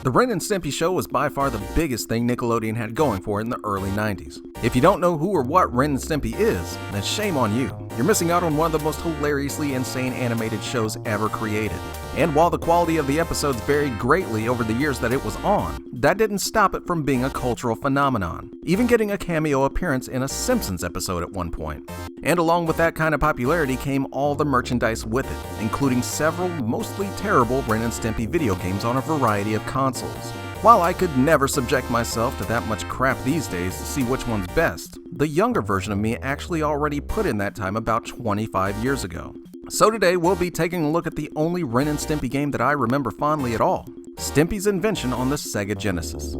The Ren and Stimpy show was by far the biggest thing Nickelodeon had going for it in the early 90s. If you don't know who or what Ren and Stimpy is, then shame on you. You're missing out on one of the most hilariously insane animated shows ever created. And while the quality of the episodes varied greatly over the years that it was on, that didn't stop it from being a cultural phenomenon, even getting a cameo appearance in a Simpsons episode at one point. And along with that kind of popularity came all the merchandise with it, including several mostly terrible Ren and Stimpy video games on a variety of consoles. While I could never subject myself to that much crap these days to see which one's best, the younger version of me actually already put in that time about 25 years ago. So today we'll be taking a look at the only Ren and Stimpy game that I remember fondly at all, Stimpy's Invention on the Sega Genesis.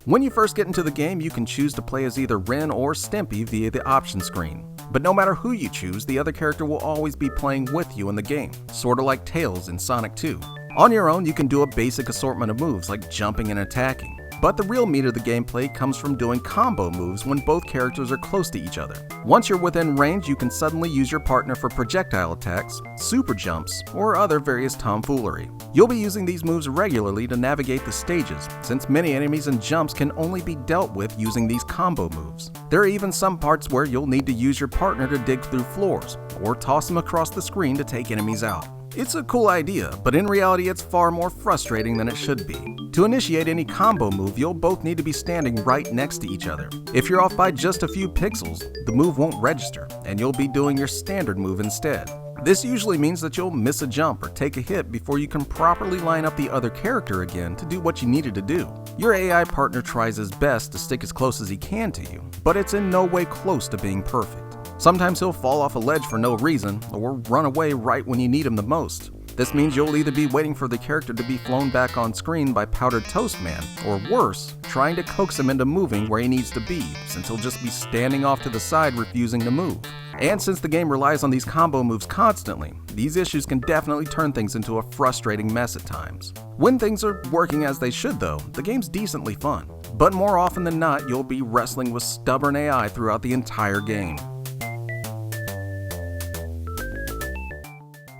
When you first get into the game, you can choose to play as either Ren or Stimpy via the option screen. But no matter who you choose, the other character will always be playing with you in the game, sorta like Tails in Sonic 2. On your own, you can do a basic assortment of moves like jumping and attacking. But the real meat of the gameplay comes from doing combo moves when both characters are close to each other. Once you're within range, you can suddenly use your partner for projectile attacks, super jumps, or other various tomfoolery. You'll be using these moves regularly to navigate the stages, since many enemies and jumps can only be dealt with using these combo moves. There are even some parts where you'll need to use your partner to dig through floors, or toss them across the screen to take enemies out. It's a cool idea, but in reality it's far more frustrating than it should be. To initiate any combo move, you'll both need to be standing right next to each other. If you're off by just a few pixels, the move won't register, and you'll be doing your standard move instead. This usually means that you'll miss a jump or take a hit before you can properly line up the other character again to do what you needed to do. Your AI partner tries his best to stick as close as he can to you, but it's in no way close to being perfect. Sometimes he'll fall off a ledge for no reason, or run away right when you need him the most. This means you'll either be waiting for the character to be flown back on screen by Powdered Toast Man, or worse, trying to coax him into moving where he needs to be, since he'll just be standing off to the side refusing to move. And since the game relies on these combo moves constantly, these issues can definitely turn things into a frustrating mess at times. When things are working as they should though, the game's decently fun. But more often than not, you'll be wrestling with stubborn AI throughout the entire game.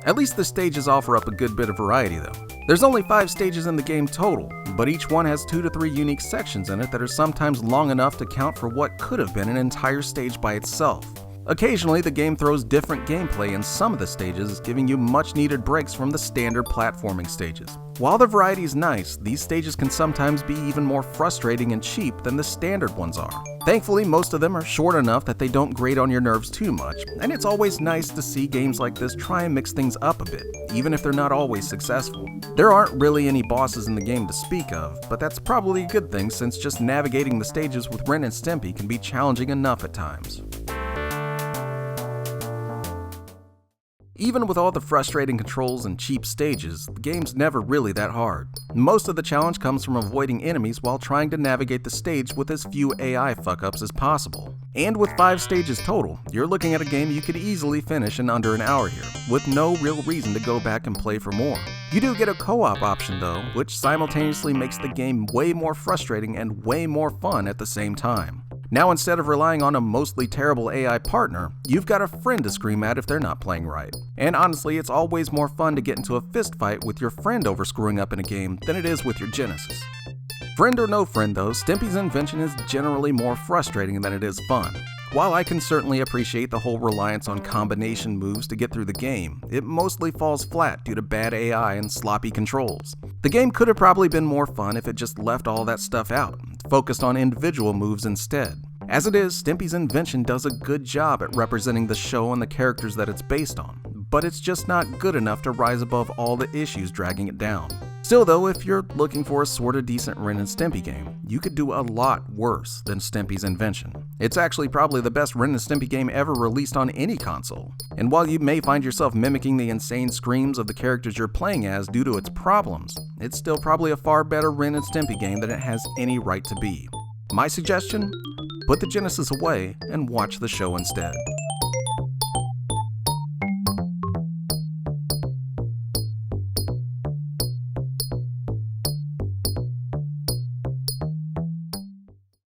At least the stages offer up a good bit of variety though. There's only 5 stages in the game total, but each one has 2 to 3 unique sections in it that are sometimes long enough to count for what could have been an entire stage by itself. Occasionally, the game throws different gameplay in some of the stages, giving you much needed breaks from the standard platforming stages. While the variety is nice, these stages can sometimes be even more frustrating and cheap than the standard ones are. Thankfully, most of them are short enough that they don't grate on your nerves too much, and it's always nice to see games like this try and mix things up a bit, even if they're not always successful. There aren't really any bosses in the game to speak of, but that's probably a good thing since just navigating the stages with Ren and Stimpy can be challenging enough at times. Even with all the frustrating controls and cheap stages, the game's never really that hard. Most of the challenge comes from avoiding enemies while trying to navigate the stage with as few AI fuck-ups as possible. And with 5 stages total, you're looking at a game you could easily finish in under an hour here, with no real reason to go back and play for more. You do get a co-op option though, which simultaneously makes the game way more frustrating and way more fun at the same time. Now instead of relying on a mostly terrible AI partner, you've got a friend to scream at if they're not playing right. And honestly, it's always more fun to get into a fist fight with your friend over screwing up in a game than it is with your Genesis. Friend or no friend though, Stimpy's Invention is generally more frustrating than it is fun. While I can certainly appreciate the whole reliance on combination moves to get through the game, it mostly falls flat due to bad AI and sloppy controls. The game could have probably been more fun if it just left all that stuff out, focused on individual moves instead. As it is, Stimpy's Invention does a good job at representing the show and the characters that it's based on, but it's just not good enough to rise above all the issues dragging it down. Still though, if you're looking for a sorta decent Ren and Stimpy game, you could do a lot worse than Stimpy's Invention. It's actually probably the best Ren and Stimpy game ever released on any console. And while you may find yourself mimicking the insane screams of the characters you're playing as due to its problems, it's still probably a far better Ren and Stimpy game than it has any right to be. My suggestion? Put the Genesis away and watch the show instead.